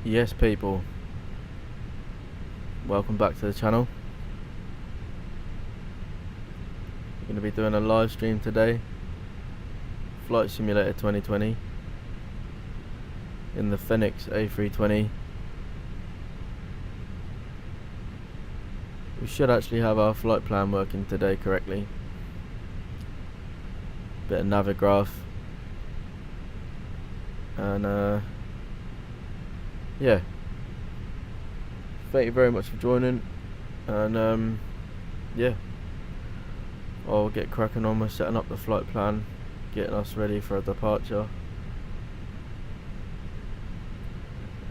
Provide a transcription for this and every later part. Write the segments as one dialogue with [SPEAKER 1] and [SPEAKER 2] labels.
[SPEAKER 1] Yes, people, welcome back to the channel. We're going to be doing a live stream today, Flight Simulator 2020 in the Fenix A320. We should actually have our flight plan working today correctly. Bit of Navigraph, and yeah, thank you very much for joining, and yeah, I'll get cracking on with setting up the flight plan, getting us ready for a departure,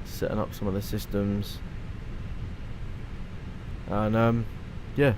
[SPEAKER 1] setting up some of the systems, and yeah.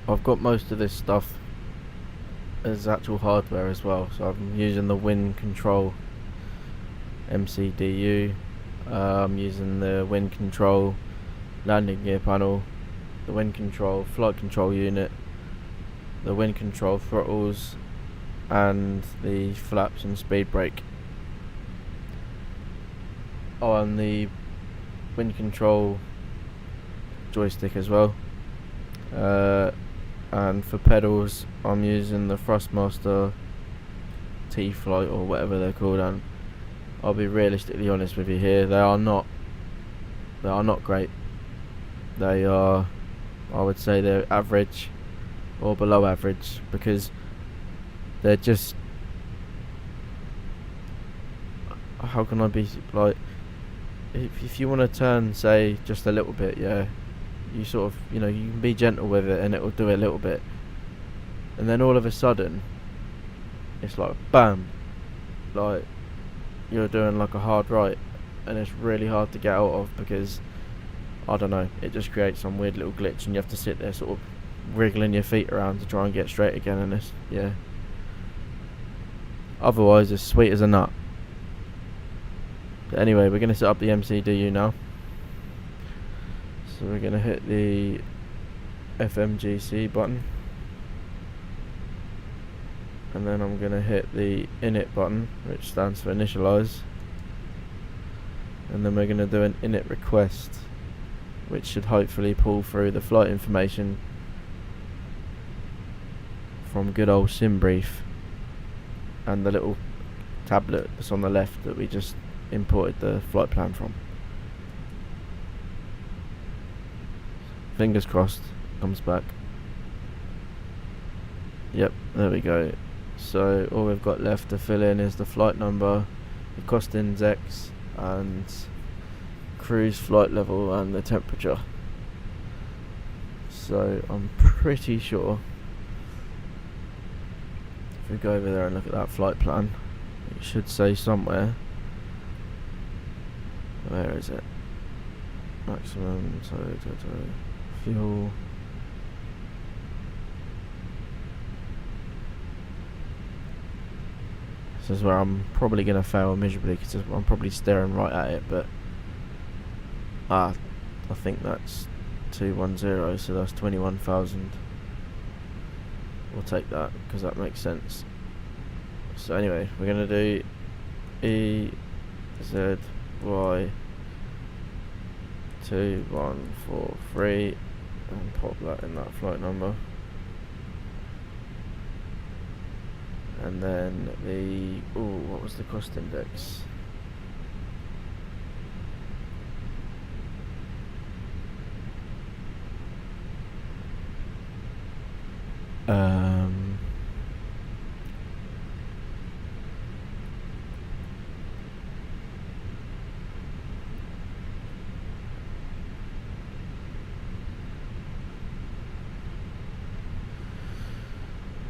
[SPEAKER 1] I've got most of this stuff as actual hardware as well, so I'm using the wind control MCDU, I'm using the wind control landing gear panel, the wind control flight control unit, the wind control throttles, and the flaps and speed brake. Oh, and the wind control joystick as well. And for pedals, I'm using the Thrustmaster T-Flight or whatever they're called, and I'll be realistically honest with you here, they are not great. They are, I would say they're average or below average, because they're just, how can I be, like, if you want to turn, say, just a little bit, yeah, you sort of, you can be gentle with it and it will do it a little bit, and then all of a sudden it's like bam, like you're doing like a hard right, and it's really hard to get out of, because I don't know, it just creates some weird little glitch and you have to sit there sort of wriggling your feet around to try and get straight again, and it's, yeah, otherwise it's sweet as a nut. But anyway, we're going to set up the MCDU now. So we're going to hit the FMGC button, and then I'm going to hit the init button, which stands for initialize, and then we're going to do an init request, which should hopefully pull through the flight information from good old SimBrief and the little tablet that's on the left that we just imported the flight plan from. Fingers crossed comes back. Yep, there we go. So all we've got left to fill in is the flight number, the cost index, and cruise flight level and the temperature. So I'm pretty sure if we go over there and look at that flight plan, it should say somewhere, where is it? Maximum fuel, This is where I'm probably going to fail miserably because I'm probably staring right at it, but I think that's 210, so that's 21,000. We'll take that because that makes sense. So anyway, we're going to do EZY 2143 and pop that in that flight number. And then what was the cost index?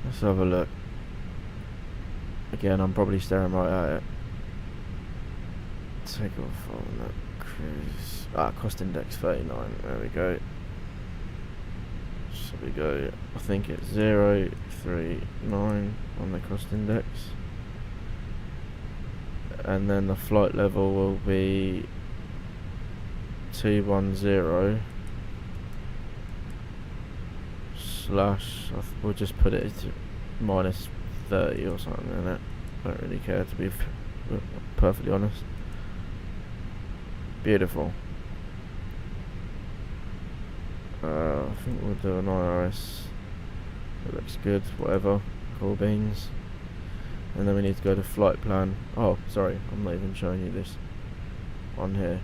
[SPEAKER 1] Let's have a look. Again, I'm probably staring right at it. Take off on that cruise. Cost index 39. There we go. So we go, I think it's 039 on the cost index. And then the flight level will be 210 slash, we'll just put it to minus 30 or something in it. Don't really care, to be perfectly honest. Beautiful. I think we'll do an IRS. It looks good, whatever. Cool beans. And then we need to go to flight plan. Oh, sorry, I'm not even showing you this on here.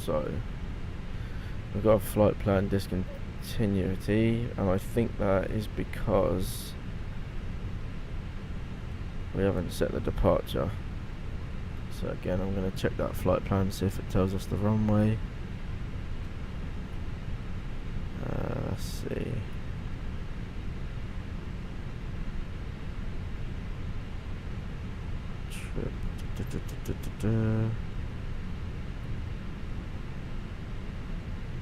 [SPEAKER 1] So we've got a flight plan discontinuity, and I think that is because we haven't set the departure. So again, I'm going to check that flight plan, see if it tells us the runway. Let's see. Trip.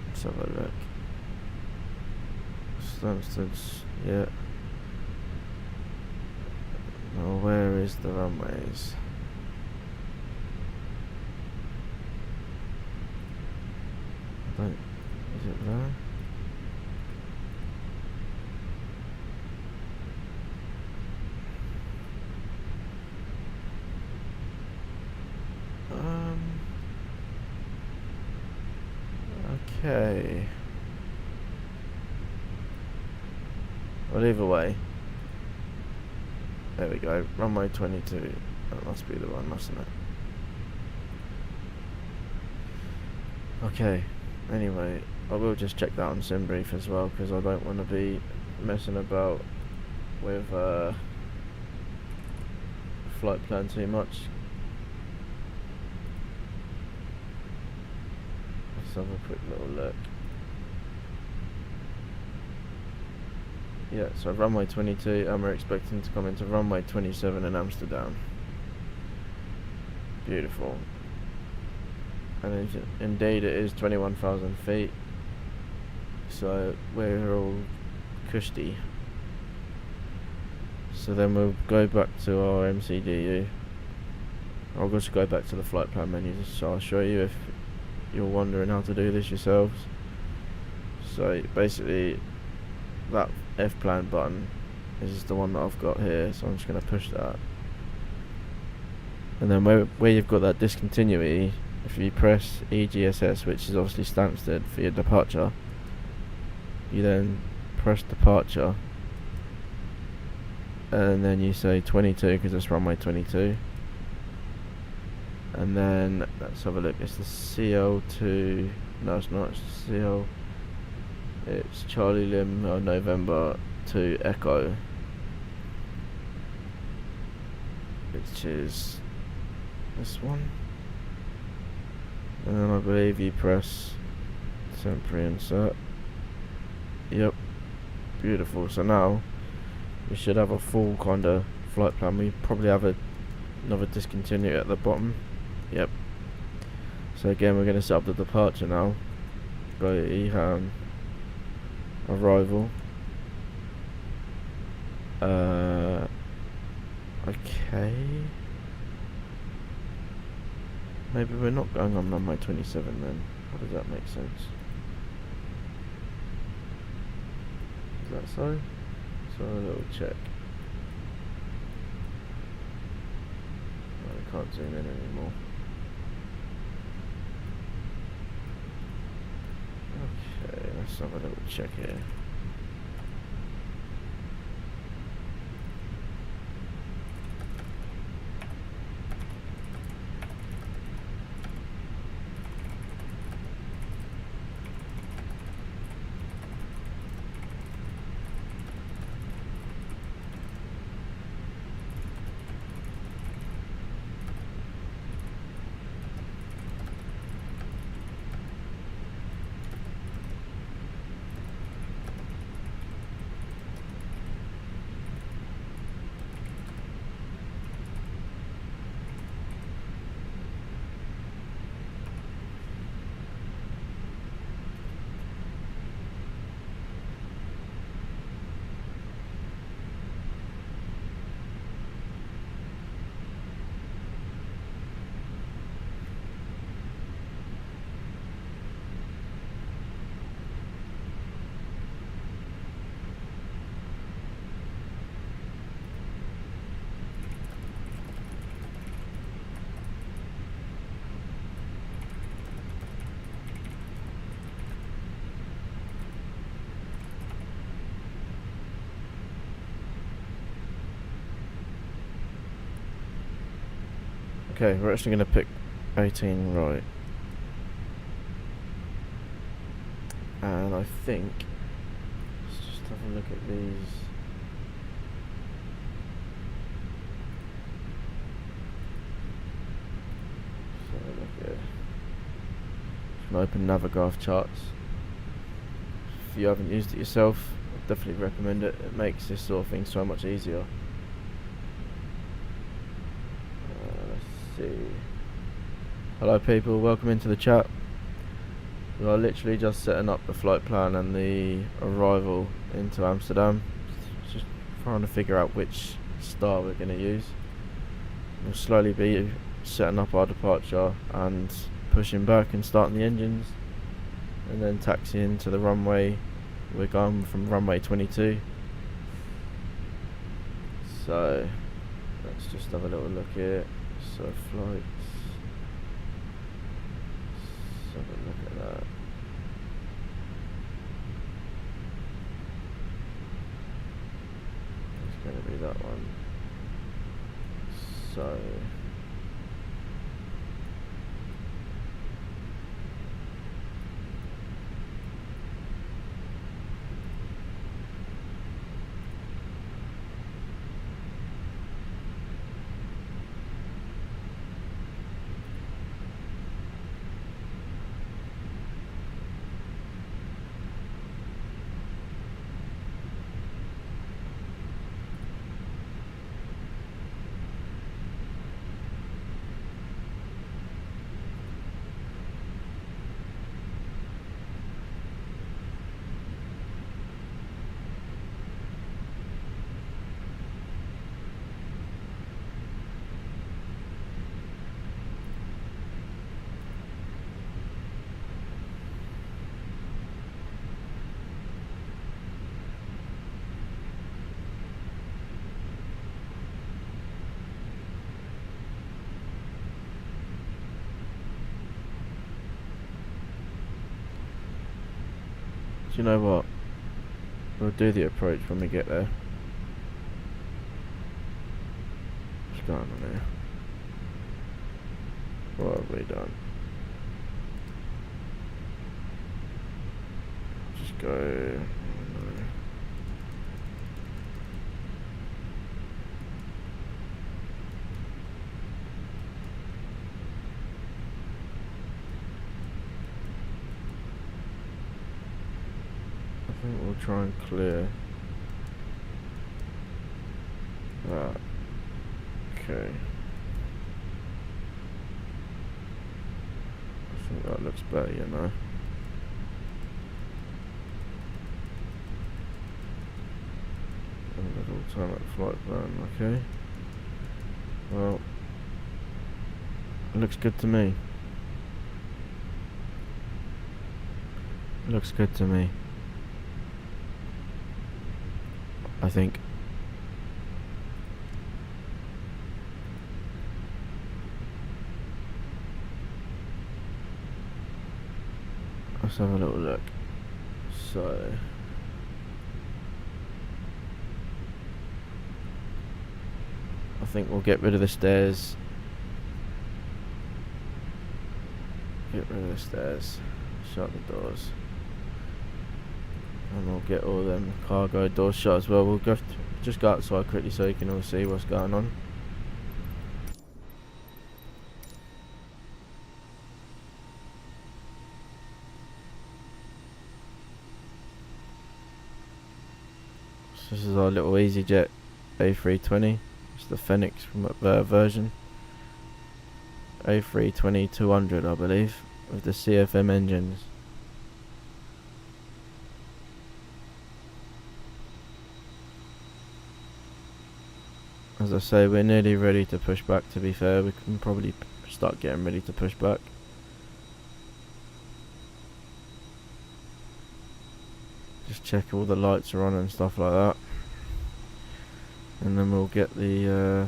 [SPEAKER 1] Let's have a look. Stansted's, yeah. Now, where is the runways? Is it there? Okay. Well, either way. There we go. Runway 22. That must be the one, mustn't it? Okay. Anyway, I will just check that on SimBrief as well, because I don't want to be messing about with flight plan too much. Let's have a quick little look. Yeah, so runway 22, and we're expecting to come into runway 27 in Amsterdam. Beautiful. And indeed it is 21,000 feet, so we're all cushy. So then we'll go back to our MCDU. I'll just go back to the flight plan menu, so I'll show you if you're wondering how to do this yourselves. So basically that F plan button is the one that I've got here, so I'm just going to push that, and then where you've got that discontinuity, if you press EGSS, which is obviously Stansted for your departure, you then press departure, and then you say 22 because it's runway 22, and then let's have a look. It's the CL2. No, it's not. It's the CL. It's Charlie Lim November to Echo, which is this one. And then I believe you press temporary insert. Yep, beautiful. So now we should have a full kind of flight plan. We probably have another discontinuity at the bottom. Yep. So again, we're going to set up the departure now. Go to EHAM, arrival, Okay. Maybe we're not going on runway 27 then. How does that make sense? Is that so? So a little check. I can't zoom in anymore. Okay, let's have a little check here. Okay, we're actually going to pick 18 right. And I think, let's just have a look at these. Just have a look here. Just gonna open Navigraph charts. If you haven't used it yourself, I definitely recommend it. It makes this sort of thing so much easier. Hello people, welcome into the chat. We are literally just setting up the flight plan and the arrival into Amsterdam. Just trying to figure out which star we're going to use. We'll slowly be setting up our departure and pushing back and starting the engines, and then taxiing to the runway. We're going from runway 22. So let's just have a little look here. So flights. Let's have a look at that. It's going to be that one. So do you know what? We'll do the approach when we get there. What's going on here? What have we done? Just go. I think we'll try and clear that. Okay. I think that looks better, you know. Time at flight plan, okay. Well, it looks good to me. Looks good to me. I think. Let's have a little look. So I think we'll get rid of the stairs. Get rid of the stairs. Shut the doors. And we'll get all them cargo doors shut as well. We'll just go outside quickly so you can all see what's going on. So this is our little EasyJet A320. It's the Fenix version. A320-200, I believe, with the CFM engines. As I say, we're nearly ready to push back. To be fair, we can probably start getting ready to push back. Just check all the lights are on and stuff like that, and then we'll get the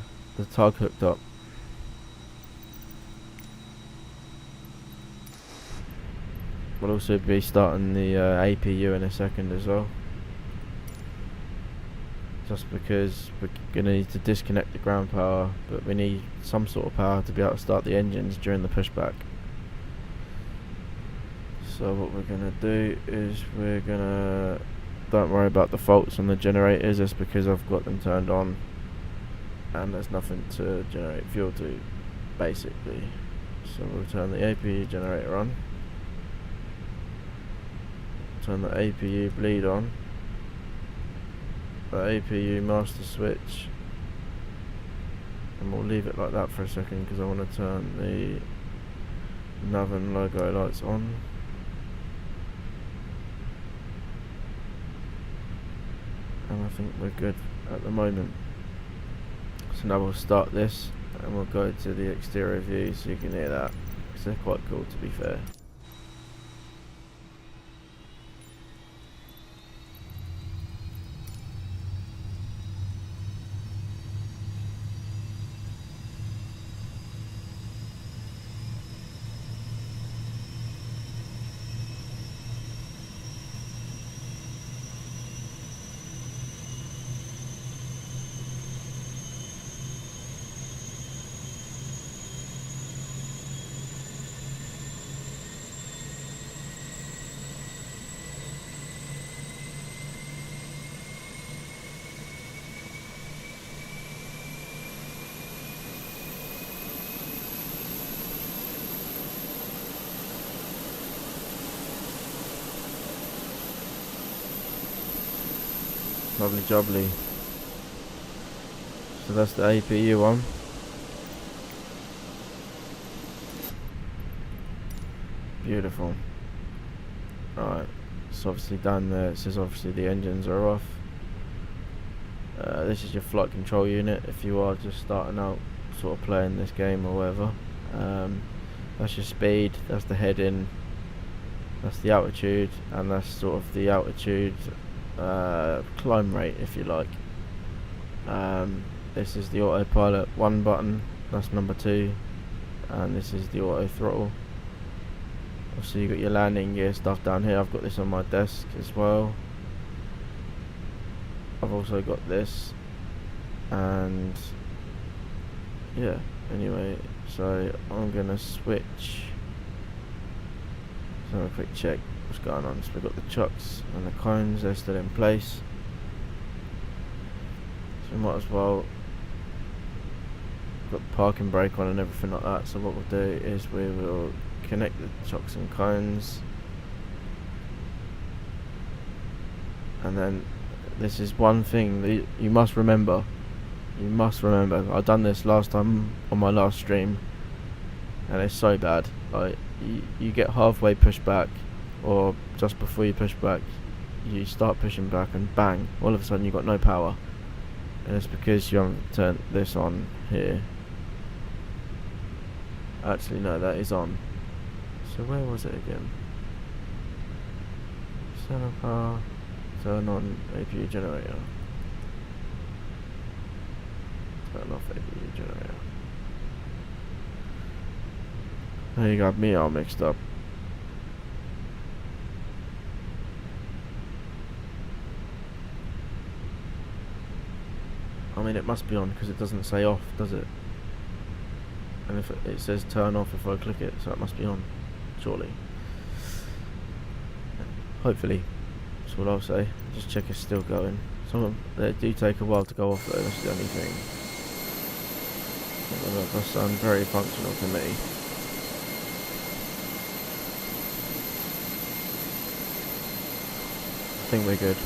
[SPEAKER 1] tug hooked up. We'll also be starting the APU in a second as well, just because we're going to need to disconnect the ground power, but we need some sort of power to be able to start the engines during the pushback. So what we're going to do is don't worry about the faults on the generators, that's because I've got them turned on and there's nothing to generate fuel to, basically. So we'll turn the APU generator on, turn the APU bleed on, the APU master switch, and we'll leave it like that for a second because I want to turn the nav and logo lights on. And I think we're good at the moment. So now we'll start this and we'll go to the exterior view so you can hear that, because they're quite cool, to be fair. Lovely jubbly. So that's the APU one. Beautiful. Alright, so obviously down there it says obviously the engines are off. This is your flight control unit if you are just starting out sort of playing this game or whatever. That's your speed, that's the heading, that's the altitude, and that's sort of the altitude climb rate, if you like. This is the autopilot 1 button, that's number 2, and this is the auto throttle. So you got your landing gear stuff down here. I've got this on my desk as well. I've also got this, and yeah, anyway, so I'm gonna switch. So have a quick check what's going on. So we've got the chocks and the cones, they're still in place, so we might as well. Got the parking brake on and everything like that, so what we'll do is we will connect the chocks and cones, and then this is one thing that you must remember. I've done this last time on my last stream and it's so bad. Like you get halfway pushed back, or just before you push back you start pushing back, and bang, all of a sudden you've got no power. And it's because you haven't turned this on here. Actually, no, that is on. So where was it again? Center power, turn on APU generator. Turn off APU generator. There you got me all mixed up. I mean, it must be on because it doesn't say off, does it? And if it says turn off if I click it, so it must be on, surely. Hopefully, that's what I'll say. Just check it's still going. Some of them do take a while to go off though, that's the only thing. That does sound very functional to me. I think we're good.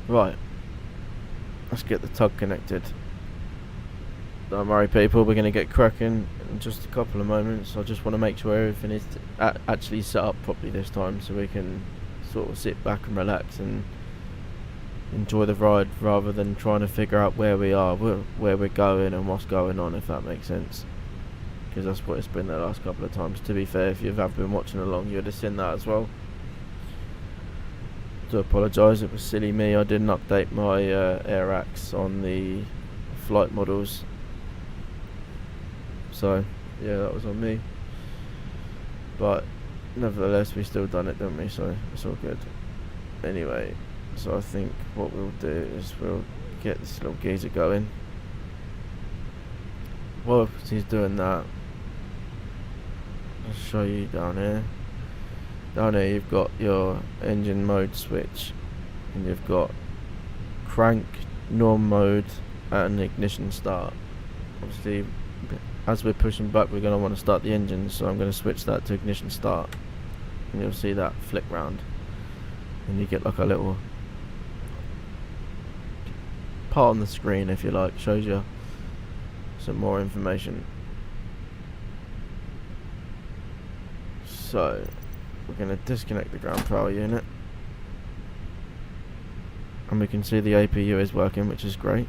[SPEAKER 1] Right, let's get the tug connected. Don't worry people, we're going to get cracking in just a couple of moments. I just want to make sure everything is actually set up properly this time, so we can sort of sit back and relax and enjoy the ride rather than trying to figure out where we are, where we're going and what's going on, if that makes sense. Because that's what it's been the last couple of times. To be fair, if you have been watching along, you'd have seen that as well. Do apologise, it was silly me. I didn't update my AirAx on the flight models, so yeah, that was on me. But nevertheless, we still done it, didn't we? So it's all good. Anyway, so I think what we'll do is we'll get this little geezer going. While he's doing that, I'll show you down here. Down here you've got your engine mode switch, and you've got crank, norm mode, and ignition start. Obviously, as we're pushing back, we're going to want to start the engine, so I'm going to switch that to ignition start, and you'll see that flick round, and you get like a little part on the screen, if you like, shows you some more information. So we're going to disconnect the ground power unit, and we can see the APU is working, which is great.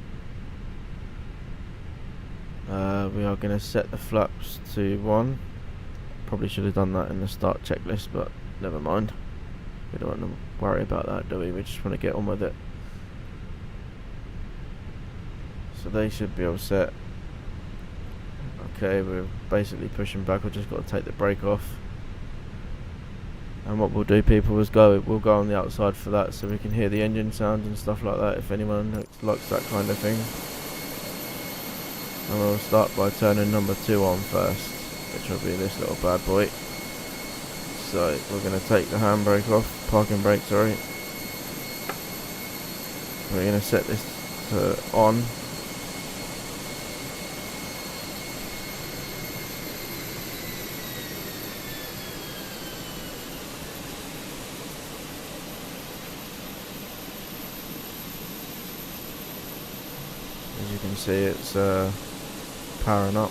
[SPEAKER 1] We are going to set the flaps to 1. Probably should have done that in the start checklist, but never mind. We don't want to worry about that, do we? We just want to get on with it. So they should be all set. Okay, we're basically pushing back. We've just got to take the brake off. And what we'll do, people, is we'll go on the outside for that, so we can hear the engine sound and stuff like that, if anyone likes that kind of thing. And we'll start by turning number 2 on first, which will be this little bad boy. So we're going to take the handbrake off, parking brake, sorry. We're going to set this to on. As you can see, it's powering up.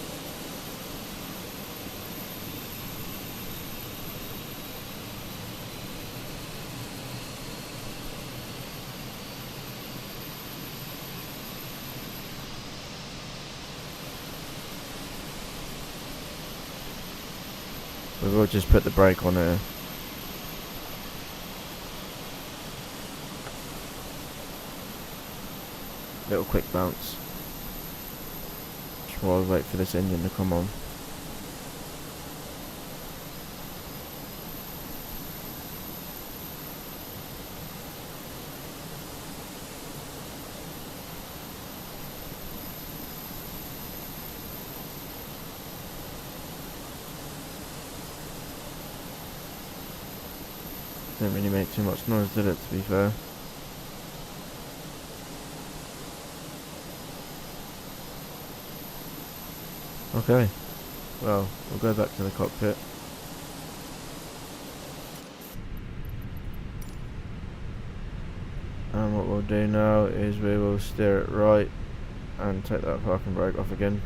[SPEAKER 1] We will just put the brake on here. Little quick bounce. Just while we wait for this engine to come on. Didn't really make too much noise, did it, to be fair? Okay, well, we'll go back to the cockpit. And what we'll do now is we will steer it right and take that parking brake off again.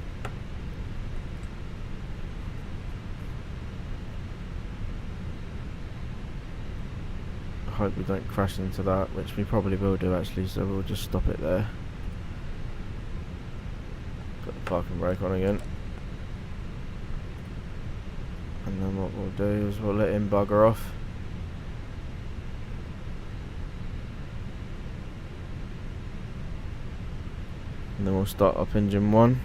[SPEAKER 1] hope we don't crash into that, which we probably will do actually, so we'll just stop it there. Put the parking brake on again. And then what we'll do is we'll let him bugger off. And then we'll start up engine 1.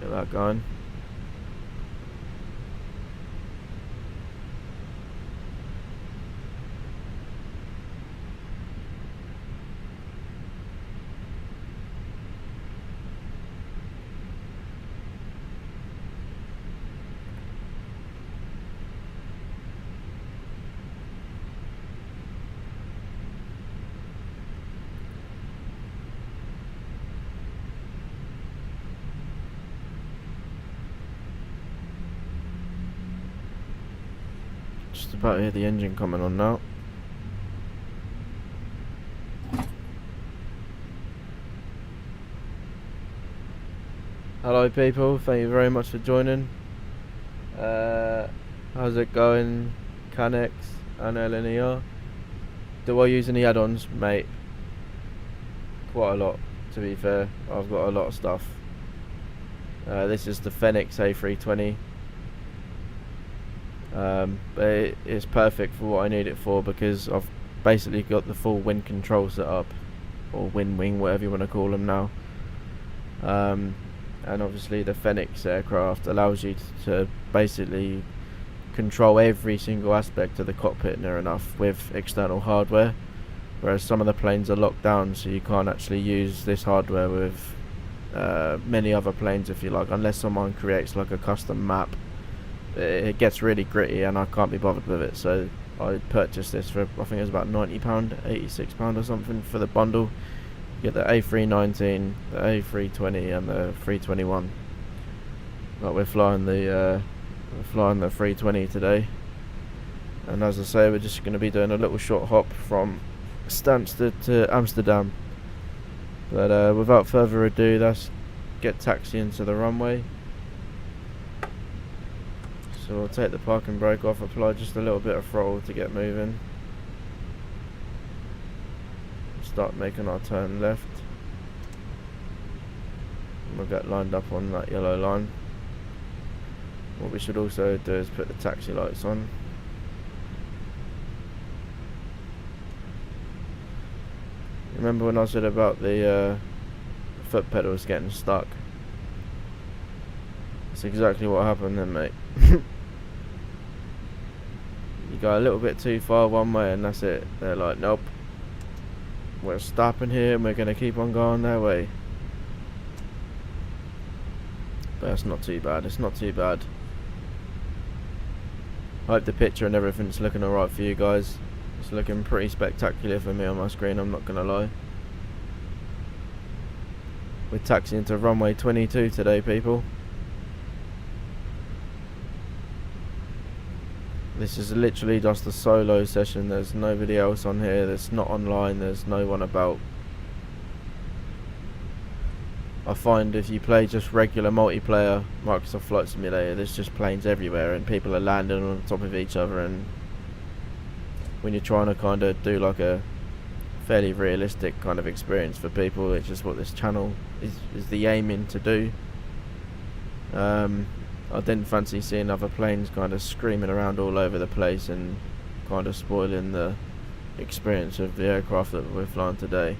[SPEAKER 1] Get that going. Just about to hear the engine coming on now. Hello people, thank you very much for joining. How's it going, Canex and LNER? Do I use any add-ons, mate? Quite a lot, to be fair. I've got a lot of stuff. This is the Fenix A320. But it's perfect for what I need it for, because I've basically got the full wind control set up, or WinWing, whatever you want to call them now. And obviously the Fenix aircraft allows you to basically control every single aspect of the cockpit near enough with external hardware, whereas some of the planes are locked down, so you can't actually use this hardware with many other planes, if you like, unless someone creates like a custom map. It gets really gritty and I can't be bothered with it, so I purchased this for, I think it was about £90, £86 or something for the bundle. You get the A319, the A320 and the 321. But we're flying the 320 today, and as I say, we're just going to be doing a little short hop from Stansted to Amsterdam. But without further ado, let's get taxiing to the runway. So we'll take the parking brake off, apply just a little bit of throttle to get moving. Start making our turn left. And we'll get lined up on that yellow line. What we should also do is put the taxi lights on. Remember when I said about the foot pedals getting stuck? That's exactly what happened then, mate. You go a little bit too far one way and that's it. They're like, nope, we're stopping here and we're going to keep on going their way. But that's not too bad, it's not too bad. I hope the picture and everything's looking alright for you guys. It's looking pretty spectacular for me on my screen, I'm not going to lie. We're taxiing to runway 22 today, people. This is literally just a solo session. There's nobody else on here that's not online. There's no one about. I find if you play just regular multiplayer Microsoft Flight Simulator, there's just planes everywhere and people are landing on top of each other, and when you're trying to kind of do like a fairly realistic kind of experience for people, which is what this channel is the aiming to do. I didn't fancy seeing other planes kind of screaming around all over the place and kind of spoiling the experience of the aircraft that we're flying today.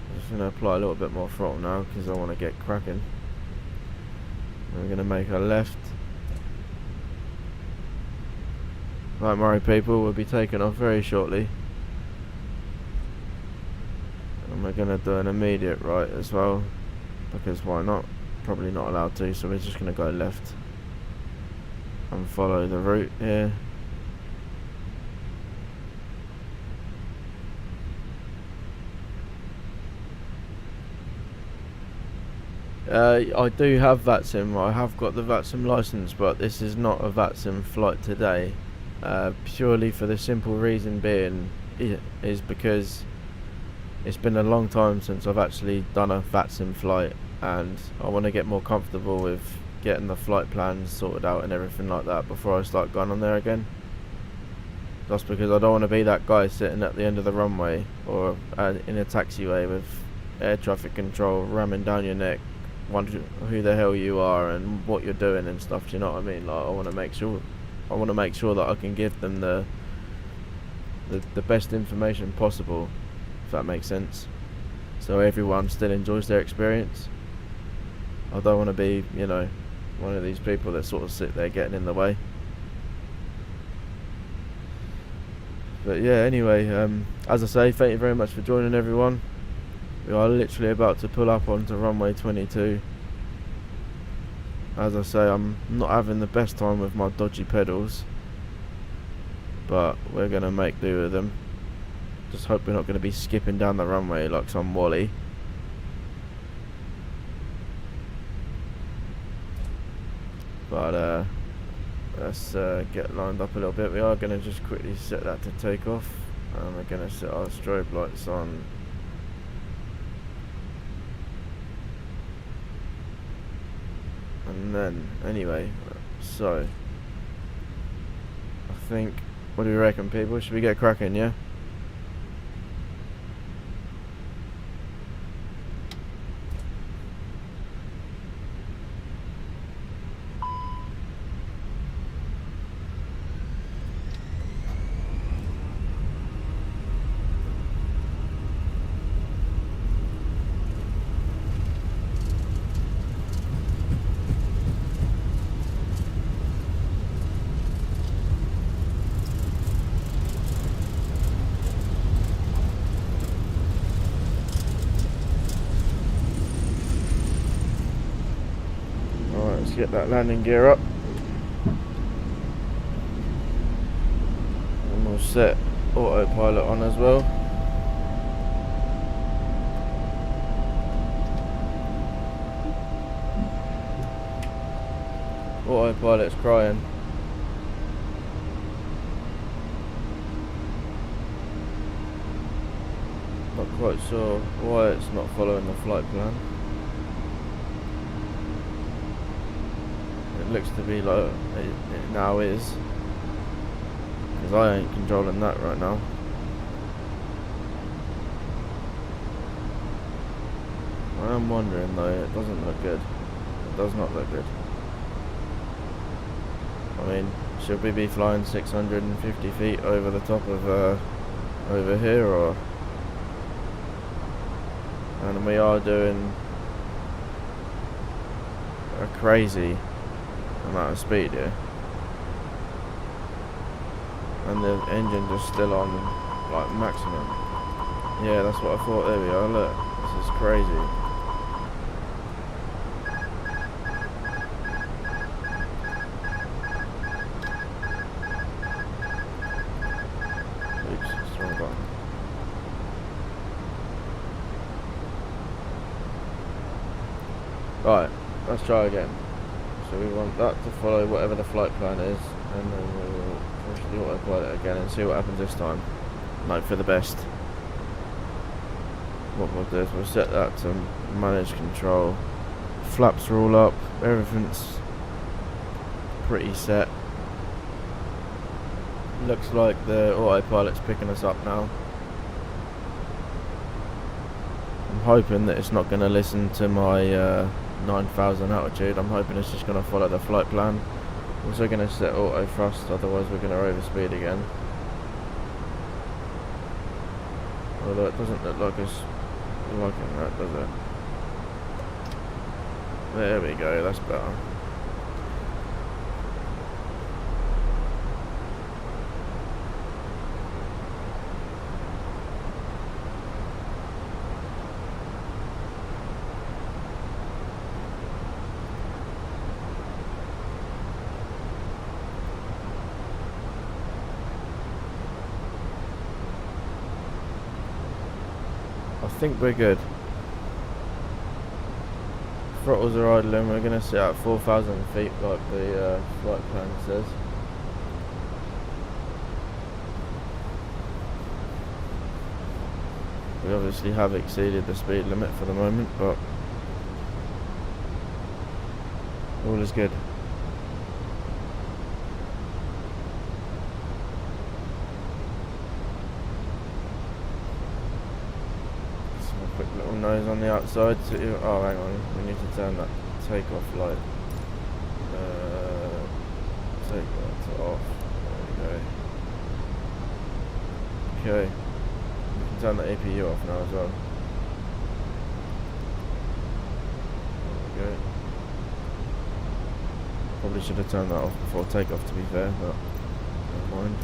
[SPEAKER 1] I'm just going to apply a little bit more throttle now because I want to get cracking. We're going to make a left. Right, Murray people, we'll be taking off very shortly. And we're going to do an immediate right as well, because why not? Probably not allowed to, so we're just going to go left and follow the route here. I do have VATSIM. I have got the VATSIM license, but this is not a VATSIM flight today, purely for the simple reason being is because it's been a long time since I've actually done a VATSIM flight, and I want to get more comfortable with getting the flight plans sorted out and everything like that before I start going on there again. Just because I don't want to be that guy sitting at the end of the runway or in a taxiway with air traffic control ramming down your neck, wondering who the hell you are and what you're doing and stuff. Do you know what I mean? Like, I want to make sure that I can give them the best information possible, if that makes sense, so everyone still enjoys their experience. I don't want to be, you know, one of these people that sort of sit there getting in the way. But yeah, anyway, as I say, thank you very much for joining, everyone. We are literally about to pull up onto runway 22. As I say, I'm not having the best time with my dodgy pedals, but we're going to make do with them. Just hope we're not going to be skipping down the runway like some Wally. But let's get lined up a little bit. We are going to just quickly set that to take off, and we're going to set our strobe lights on. And then, anyway, so I think, what do we reckon, people? Should we get cracking, yeah? Let's get that landing gear up, and we'll set autopilot on as well. Autopilot's crying. Not quite sure why it's not following the flight plan. It looks to be like it now is, because I ain't controlling that right now. I am wondering though, it doesn't look good. It does not look good. I mean, should we be flying 650 feet over the top of over here, or? And we are doing a crazy amount of speed here, and the engine just still on like maximum. Yeah, that's what I thought. There we are. Look, this is crazy. Oops, it's the wrong button. Right, let's try again. So we want that to follow whatever the flight plan is, and then we'll push the autopilot again and see what happens this time. Hope for the best. What we'll do is we'll set that to manage control. Flaps are all up, everything's pretty set. Looks like the autopilot's picking us up now. I'm hoping that it's not going to listen to my 9,000 altitude. I'm hoping it's just going to follow the flight plan. Also going to set auto thrust, otherwise we're going to overspeed again. Although it doesn't look like it's liking that, does it? There we go, that's better. I think we're good. Throttles are idling. We're going to sit at 4,000 feet like the flight plan says. We obviously have exceeded the speed limit for the moment, but All is good. Just a quick little nose on the outside. Oh, hang on. We need to turn that takeoff light. Take that off. There we go. Okay. We can turn the APU off now as well. There we go. Probably should have turned that off before takeoff, to be fair, but never mind.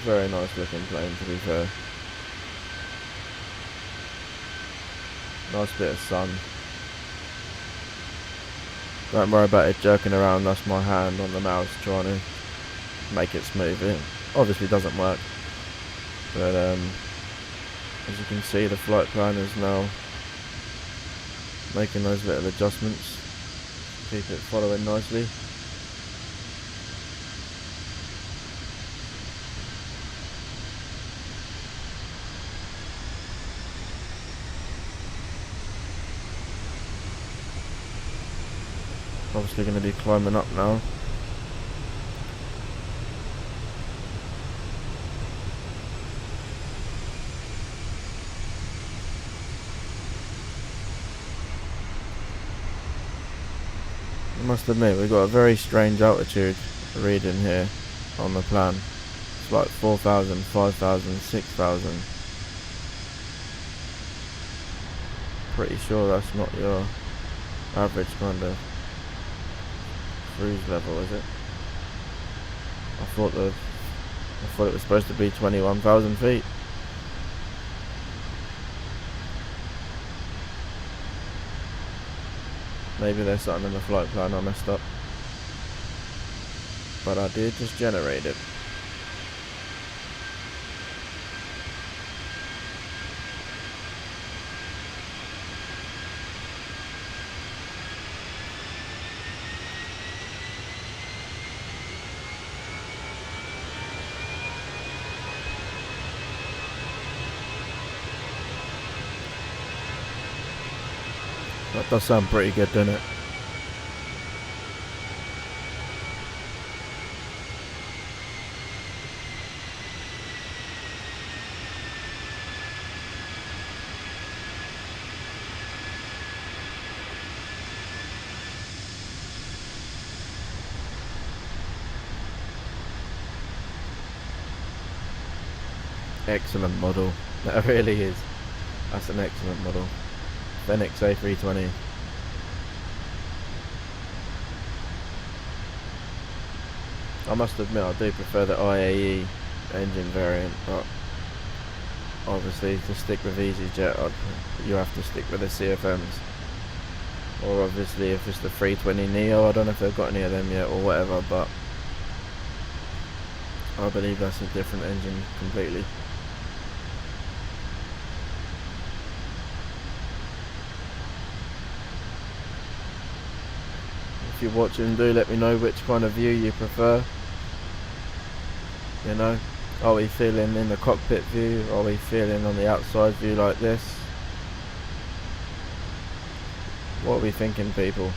[SPEAKER 1] Very nice looking plane, to be fair. Nice bit of sun. Don't worry about it jerking around, that's my hand on the mouse trying to make it smooth. It obviously doesn't work, but as you can see, the flight plan is now making those little adjustments, keep it following nicely. Obviously going to be climbing up now. I must admit, we've got a very strange altitude reading here on the plan. It's like 4,000, 5,000, 6,000. Pretty sure that's not your average kind of cruise level, is it? I thought it was supposed to be 21,000 feet. Maybe there's something in the flight plan I messed up, but I did just generate it. That does sound pretty good, doesn't it? Excellent model. That really is. That's an excellent model. Fenix A320. I must admit, I do prefer the IAE engine variant, but obviously to stick with EasyJet, you have to stick with the CFMs. Or obviously if it's the 320 Neo, I don't know if they've got any of them yet or whatever, but I believe that's a different engine completely. If you're watching, do let me know which kind of view you prefer. You know, are we feeling in the cockpit view? Are we feeling on the outside view like this? What are we thinking, people?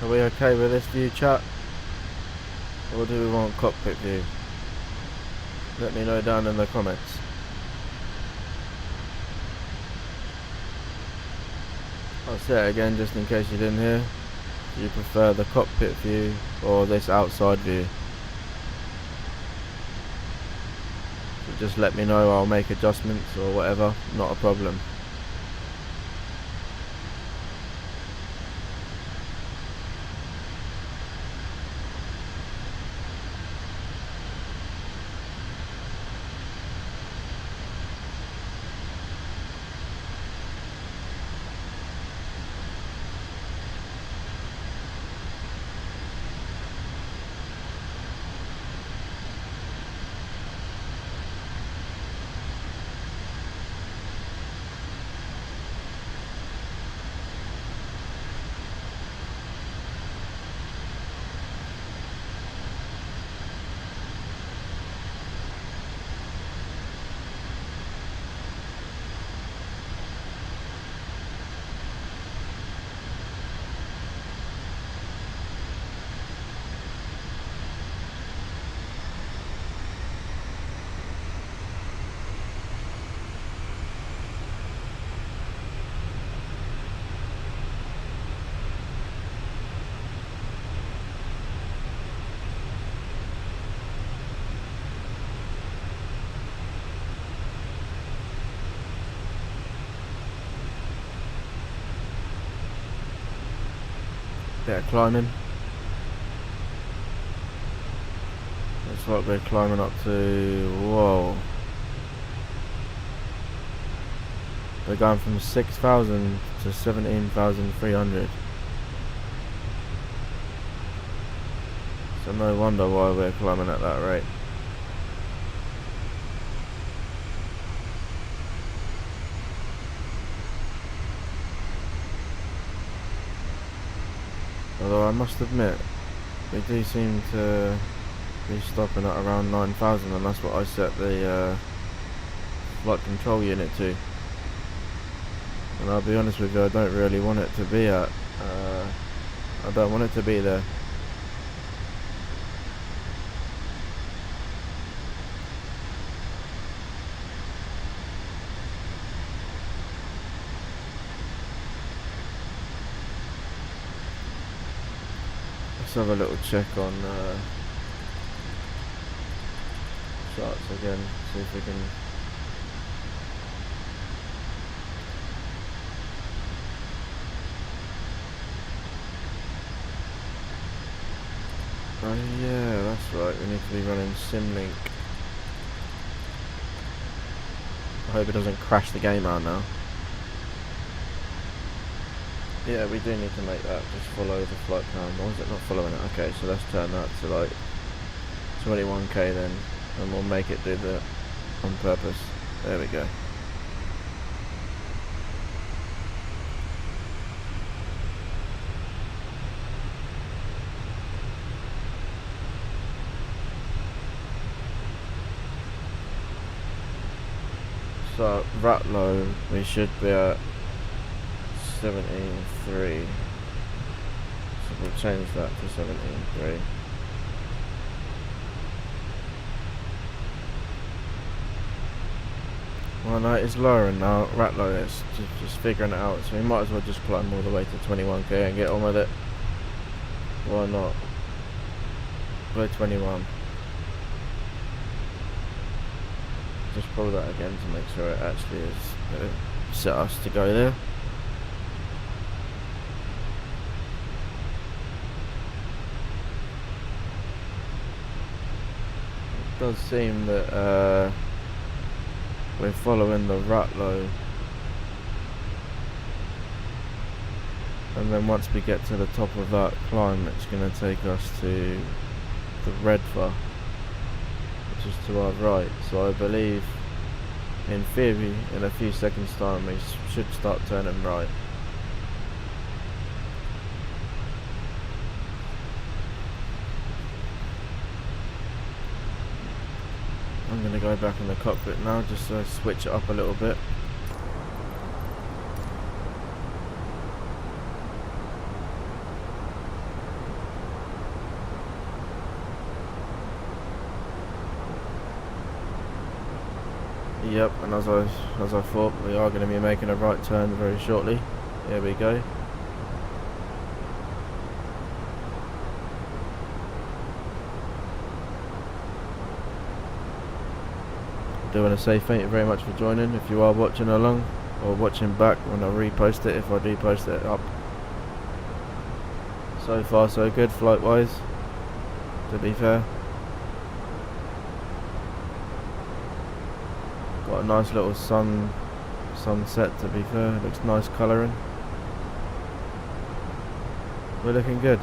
[SPEAKER 1] Are we okay with this view, chat? Or do we want cockpit view? Let me know down in the comments. I'll say it again just in case you didn't hear. Do you prefer the cockpit view or this outside view? So just let me know, I'll make adjustments or whatever, not a problem. Bit of climbing. Looks like we're climbing up to, whoa. We're going from 6,000 to 17,300. So no wonder why we're climbing at that rate. Although I must admit, we do seem to be stopping at around 9,000, and that's what I set the flight control unit to. And I'll be honest with you, I don't really want it to be at, I don't want it to be there. Let's have a little check on charts again, see if we can. Oh yeah, that's right, we need to be running SimLink. I hope it doesn't crash the game out now. Yeah, we do need to make that just follow the flight plan. Why is it not following it? Okay, so let's turn that to like 21k then, and we'll make it do that on purpose. There we go. So Ratlow, we should be at 17.3. So we'll change that to 17.3. Well, no, it's lowering now. Ratlow, it's just figuring it out. So we might as well just climb all the way to 21k and get on with it. Why not? Below 21. Just pull that again to make sure it actually is set us to go there. It does seem that we're following the Ratlow, and then once we get to the top of that climb, it's going to take us to the Redfer, which is to our right. So I believe, in theory, in a few seconds time we should start turning right. I'm going to go back in the cockpit now just to switch it up a little bit. Yep, and as I thought, we are going to be making a right turn very shortly. Here we go. I do want to say thank you very much for joining. If you are watching along or watching back when I repost it, if I do post it up. So far so good flight wise, to be fair. Got a nice little sunset, to be fair. It looks nice colouring. We're looking good.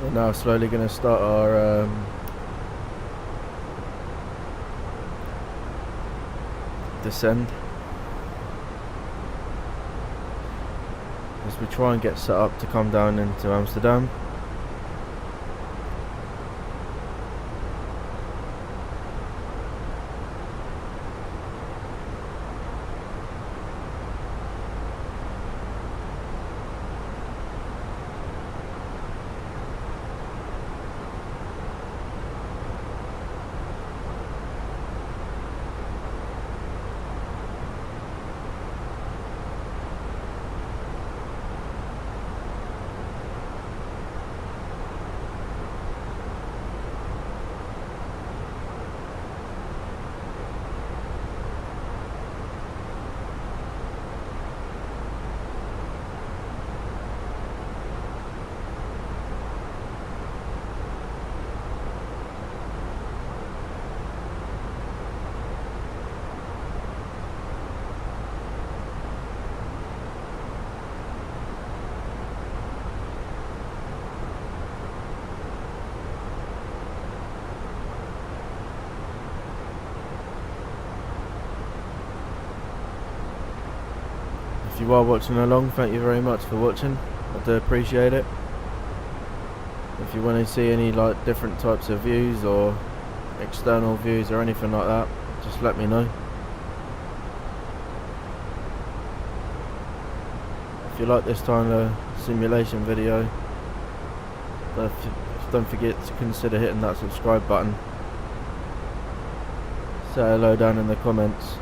[SPEAKER 1] We're now slowly going to start our descend as we try and get set up to come down into Amsterdam. If you are watching along, thank you very much for watching. I do appreciate it. If you want to see any like different types of views or external views or anything like that, just let me know. If you like this kind of simulation video, don't forget to consider hitting that subscribe button. Say hello down in the comments.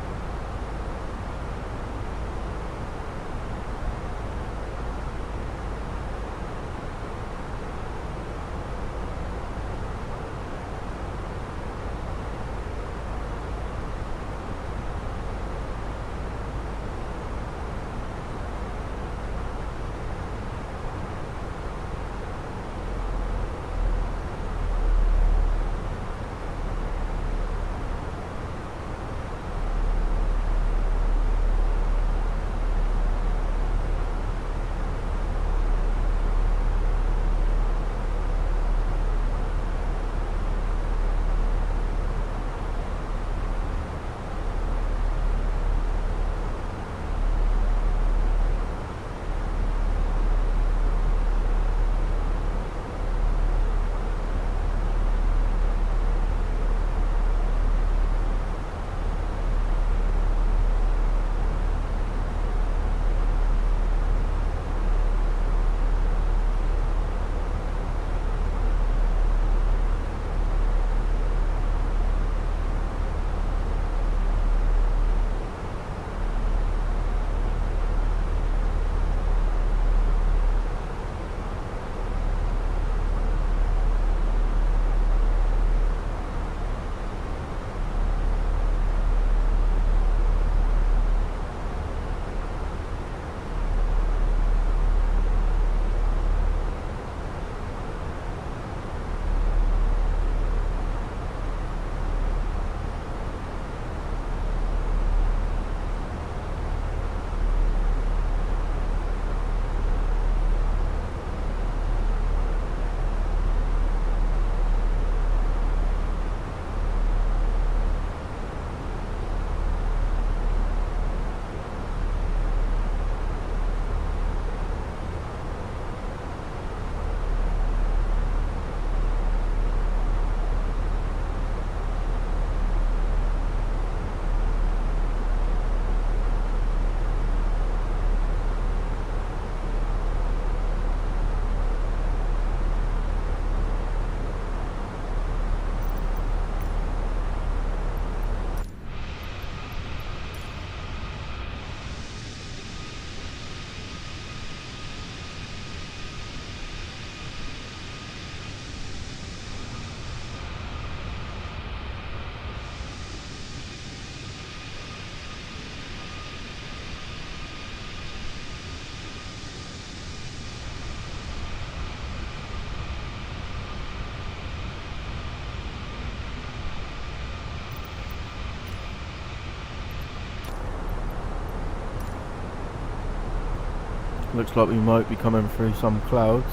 [SPEAKER 1] Looks like we might be coming through some clouds.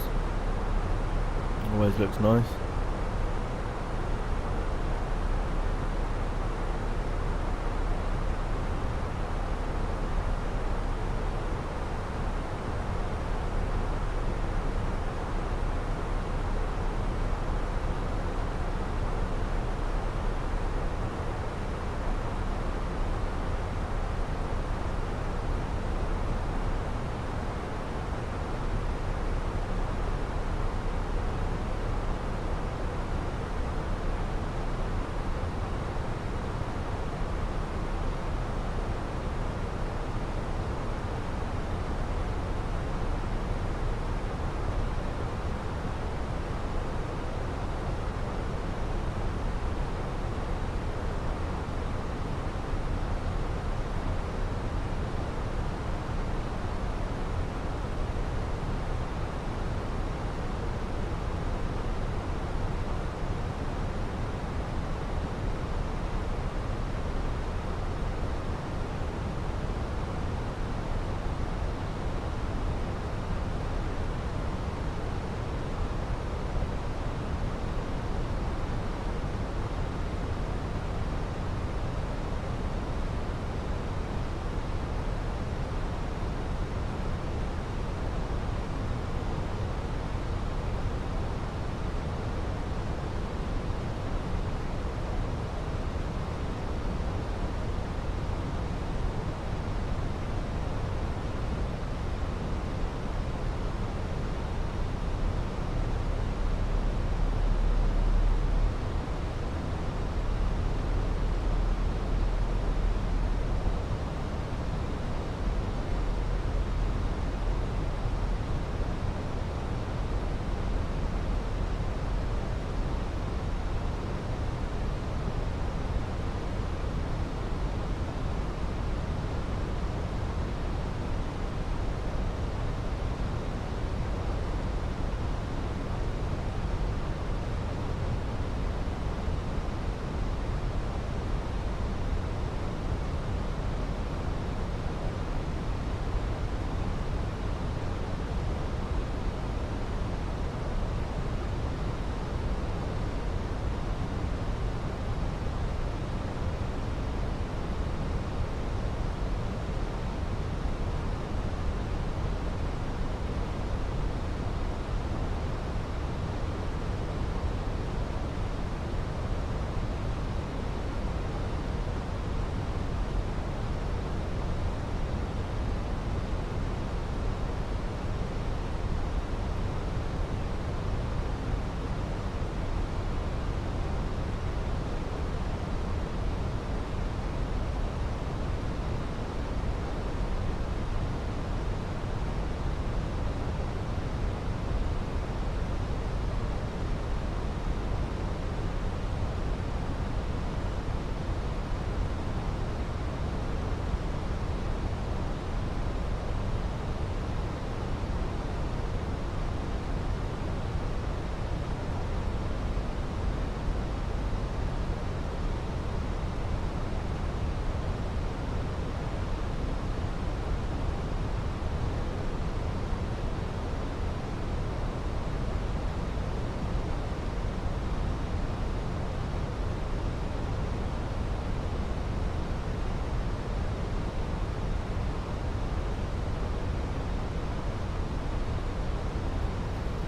[SPEAKER 1] Always looks nice.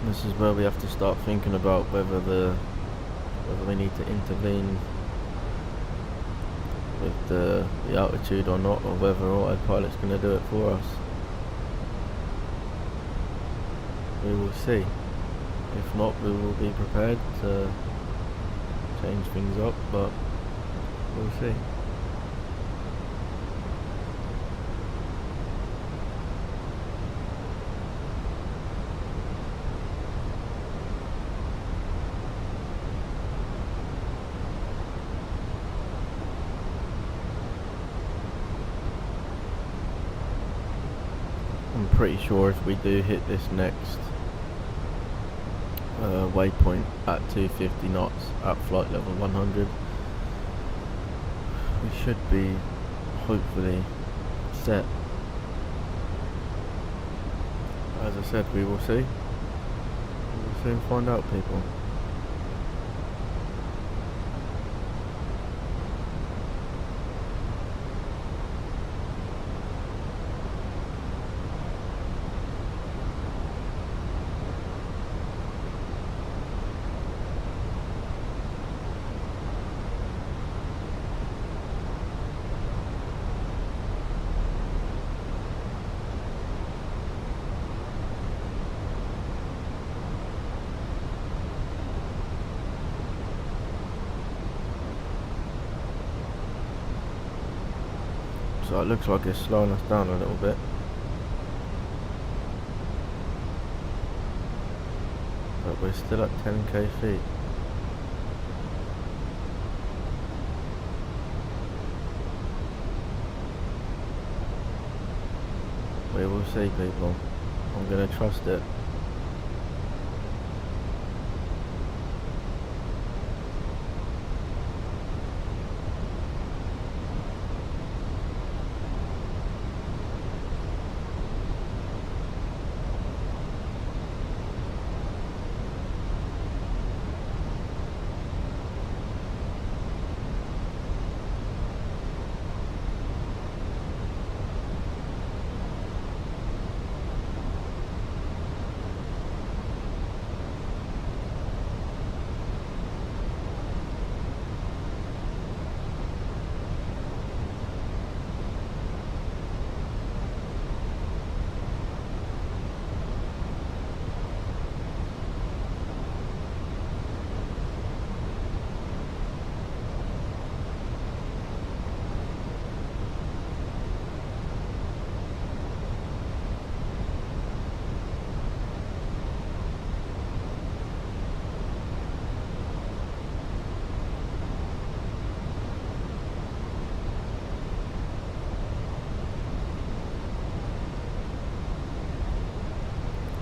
[SPEAKER 1] This is where we have to start thinking about whether we need to intervene with the altitude or not, or whether autopilot's going to do it for us. We will see. If not, we will be prepared to change things up, but we'll see. I'm pretty sure if we do hit this next waypoint at 250 knots at flight level 100, we should be hopefully set. As I said, we will see. We will soon find out, people. So it looks like it's slowing us down a little bit. But we're still at 10k feet. We will see, people. I'm gonna trust it.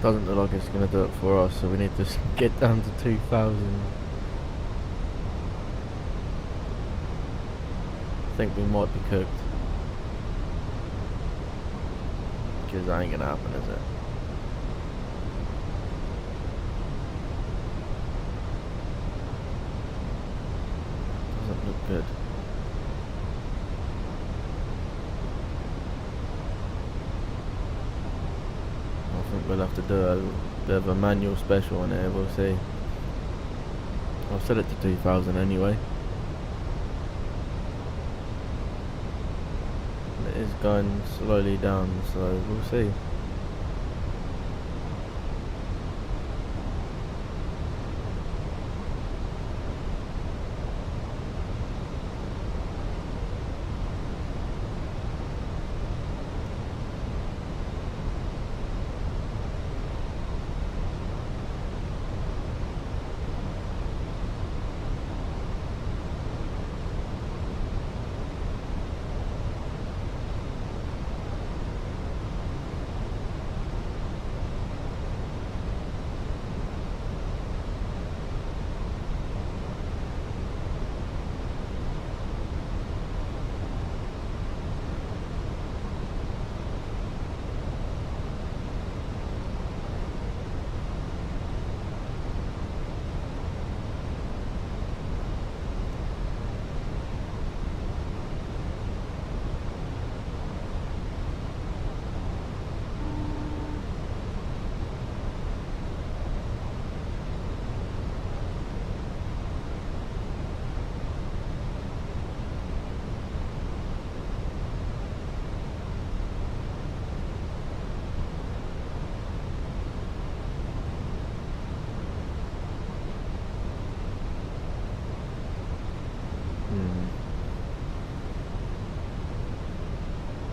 [SPEAKER 1] Doesn't look like it's going to do it for us, so we need to get down to 2,000. I think we might be cooked. Because that ain't going to happen, is it? Doesn't look good. I think we'll have to do a bit of a manual special on here, we'll see. I'll set it to 2,000 anyway. It is going slowly down, so we'll see.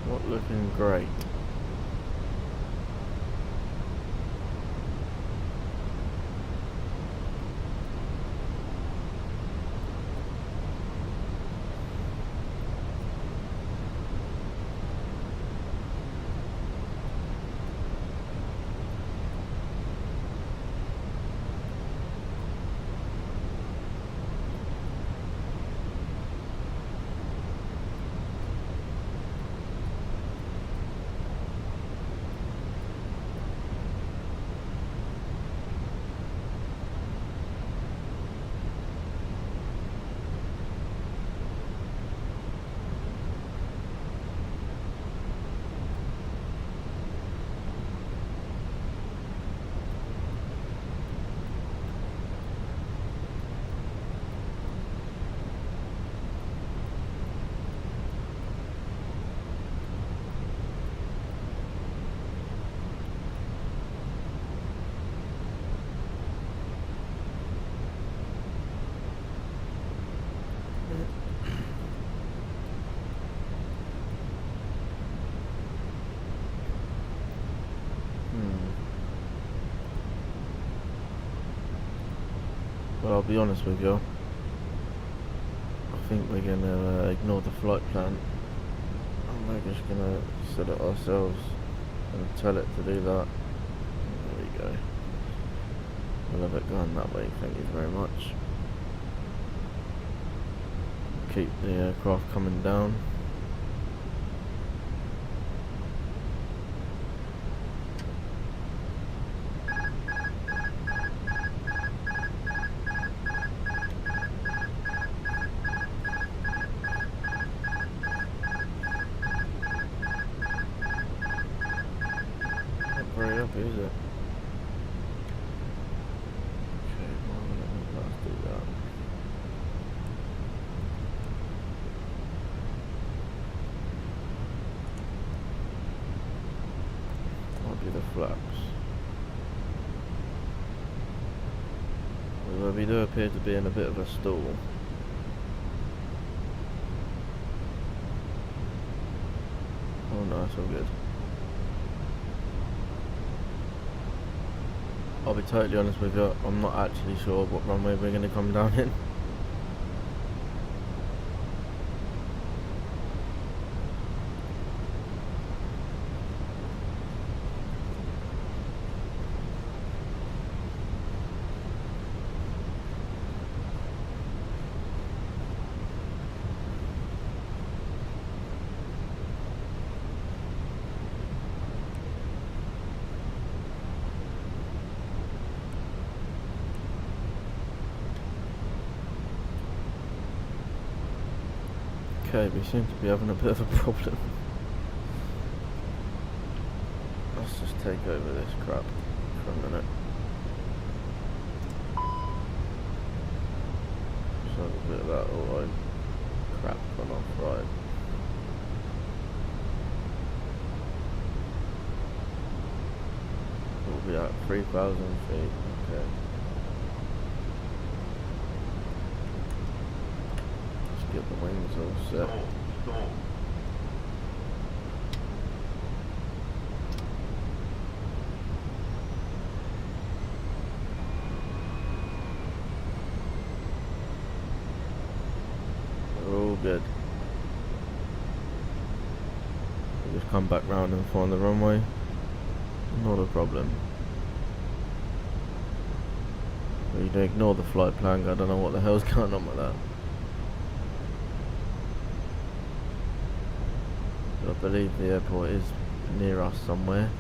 [SPEAKER 1] Not looking great. Well, I'll be honest with you. I think we're gonna ignore the flight plan, and we're just gonna set it ourselves and tell it to do that. There we go. We'll have it going that way, thank you very much. Keep the aircraft coming down. Not very happy, is it? Okay, well, let's do that. Might be the flaps. Although we do appear to be in a bit of a stall. Oh no, it's all good. I'll be totally honest with you, I'm not actually sure what runway we're going to come down in. Okay, we seem to be having a bit of a problem. Let's just take over this crap for a minute. So a bit of that auto crap gone off, right. We'll be at 3,000 feet, okay. Get the wings all set. We're all good. We'll just come back round and find the runway. Not a problem. We can ignore the flight plan. I don't know what the hell's going on with that. I believe the airport is near us somewhere.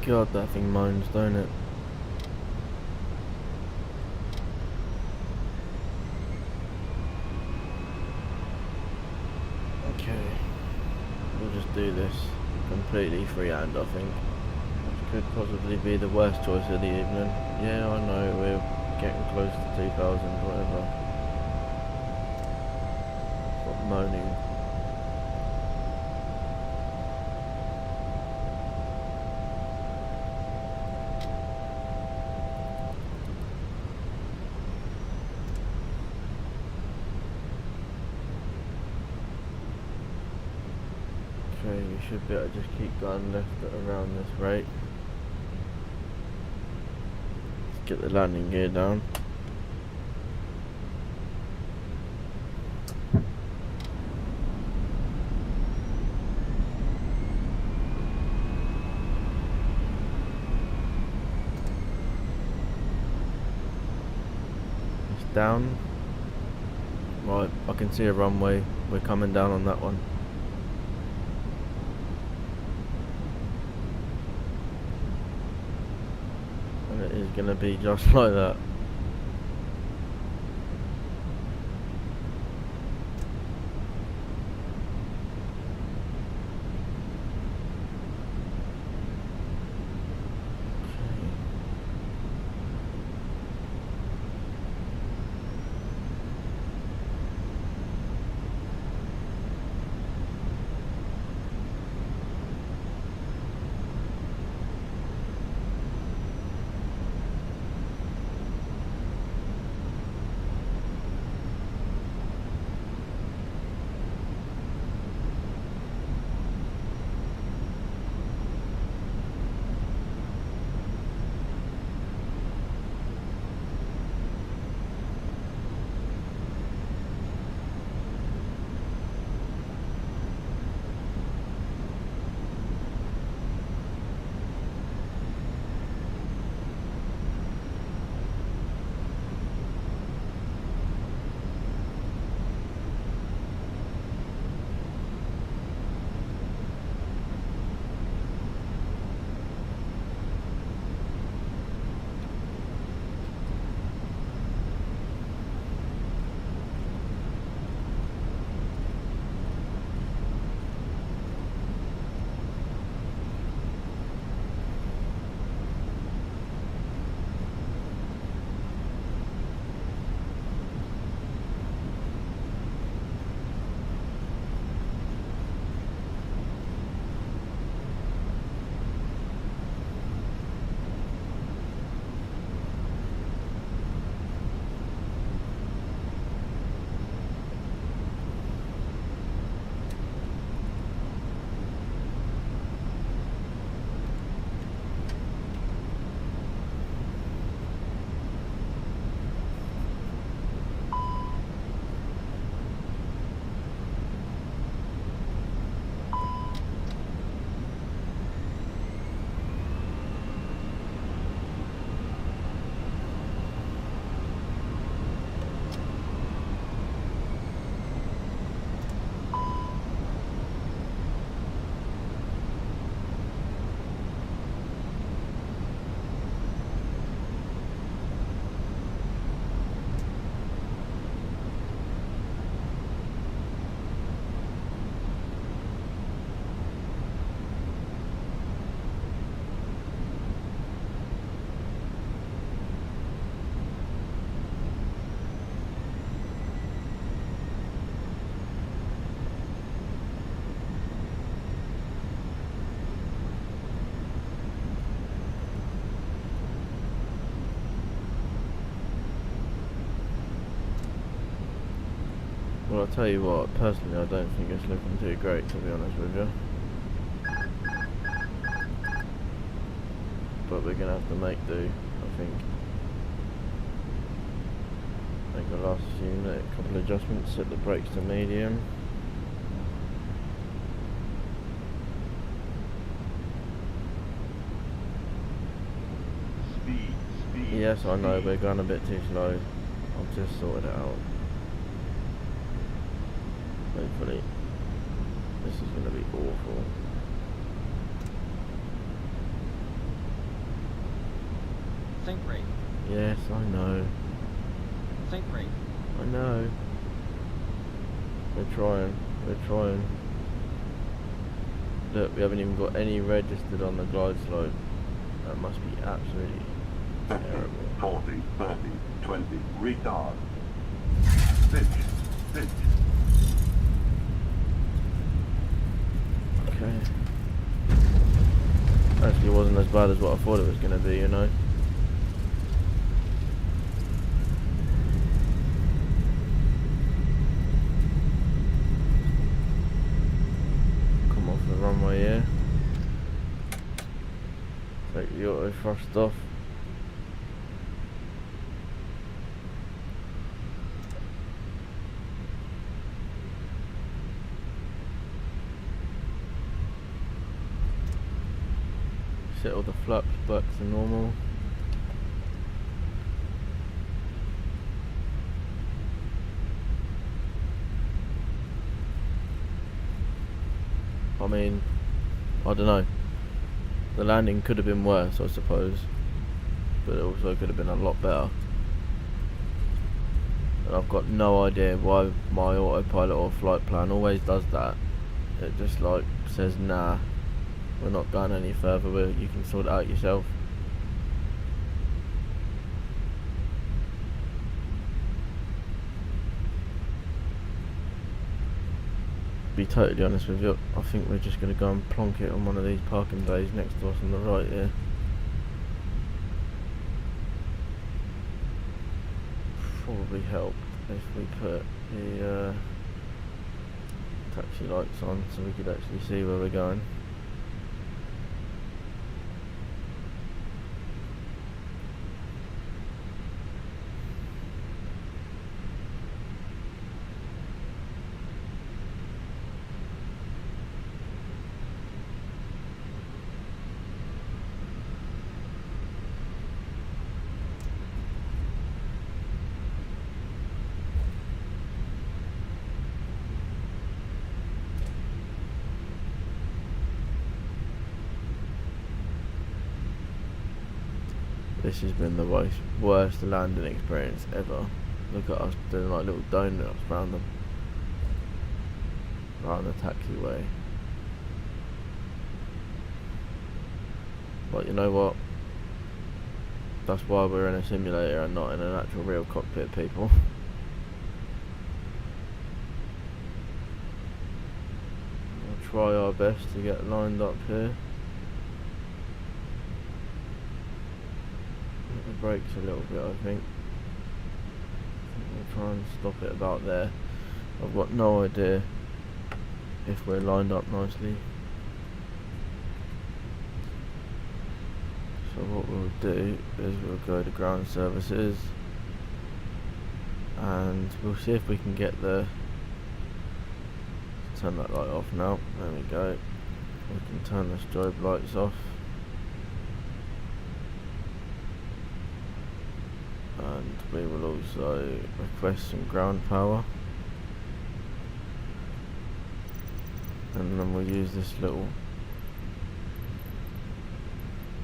[SPEAKER 1] God, that thing moans, don't it? Okay, we'll just do this completely freehand, I think. Which could possibly be the worst choice of the evening. Yeah, I know, we're getting close to 2000, whatever. Stop moaning. Okay, you should be able to just keep going left at around this rate. Let's get the landing gear down. It's down. Right, I can see a runway. We're coming down on that one. And it is going to be just like that. Well, I'll tell you what, personally I don't think it's looking too great, to be honest with you. But we're going to have to make do, I think. Make the last unit, a couple of adjustments, set the brakes to medium. Speed. Yes, I know, we're going a bit too slow. I've just sorted it out. Hopefully, this is going to be awful.
[SPEAKER 2] SimBrief.
[SPEAKER 1] Yes, I know.
[SPEAKER 2] SimBrief.
[SPEAKER 1] I know. We're trying. We're trying. Look, we haven't even got any registered on the glide slope. That must be absolutely
[SPEAKER 3] 50,
[SPEAKER 1] terrible.
[SPEAKER 3] 40, 30, 20, retard. Pitch, pitch.
[SPEAKER 1] Okay. Actually, it wasn't as bad as what I thought it was going to be, you know. Come off the runway here. Take the auto thrust off. Set all the flaps back to normal. I mean, I don't know. The landing could have been worse, I suppose, but it also could have been a lot better. And I've got no idea why my autopilot or flight plan always does that. It just like says, nah, we're not going any further, you can sort it out yourself. To be totally honest with you, I think we're just going to go and plonk it on one of these parking bays next to us on the right here. Probably help if we put the taxi lights on so we could actually see where we're going. This has been the worst landing experience ever. Look at us doing like little donuts around the taxiway. But you know what? That's why we're in a simulator and not in an actual real cockpit, people. We'll try our best to get lined up here. The brakes a little bit, I think. We'll try and stop it about there. I've got no idea if we're lined up nicely. So what we'll do is we'll go to ground services and we'll see if we can get turn that light off now. There we go. We can turn the strobe lights off. And we will also request some ground power. And then we'll use this little...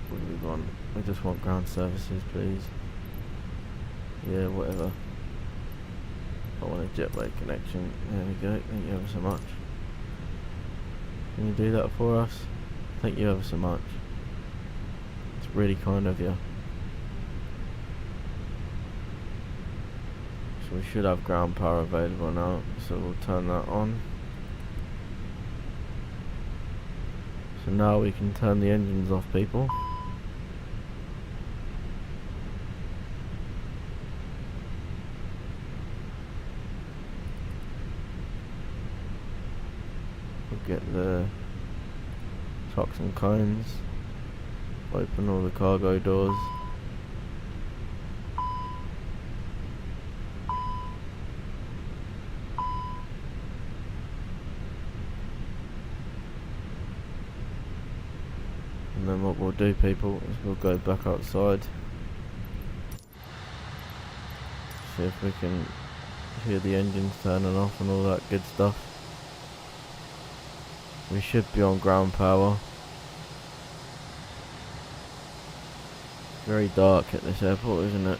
[SPEAKER 1] What do we want? We just want ground services, please. Yeah, whatever. I want a jetway connection. There we go. Thank you ever so much. Can you do that for us? Thank you ever so much. It's really kind of you. So we should have ground power available now, so we'll turn that on. So now we can turn the engines off, people. We'll get the shocks and cones, open all the cargo doors. And then what we'll do, people, is we'll go back outside. See if we can hear the engines turning off and all that good stuff. We should be on ground power. very dark at this airport, isn't it?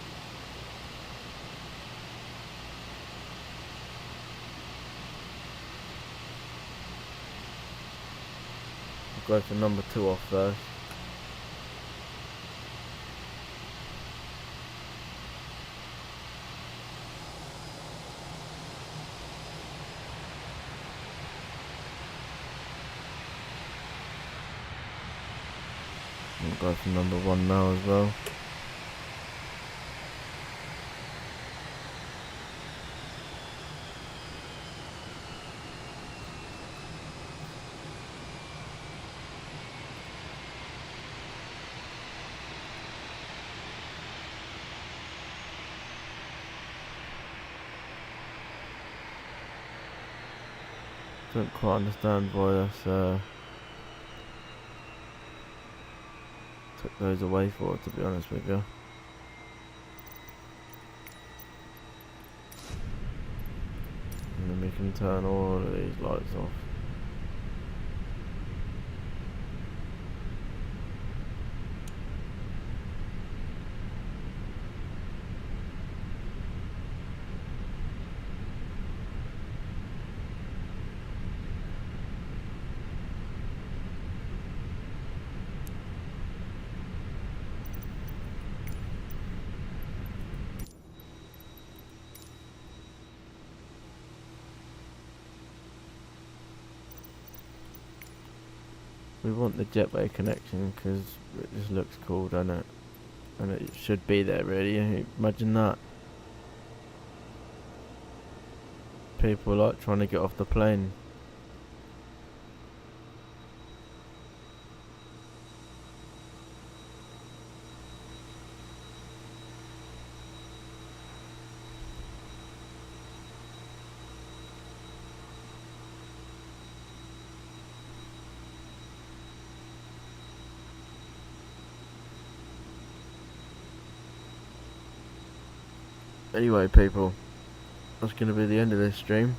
[SPEAKER 1] I'll go for number 2 off first. I'll go for number 1 now as well. Don't quite understand why that's took those away for it, to be honest with you. And then we can turn all of these lights off. We want the jetway connection because it just looks cool, doesn't it? And it should be there, really. Imagine that. People like trying to get off the plane. Anyway, people, that's going to be the end of this stream.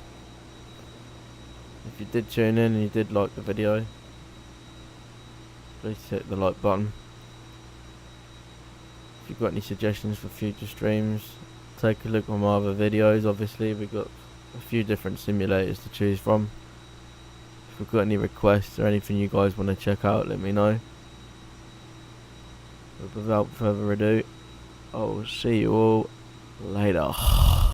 [SPEAKER 1] If you did tune in and you did like the video, please hit the like button. If you've got any suggestions for future streams, take a look at my other videos. Obviously, we've got a few different simulators to choose from. If you've got any requests or anything you guys want to check out, let me know. But without further ado, I will see you all later.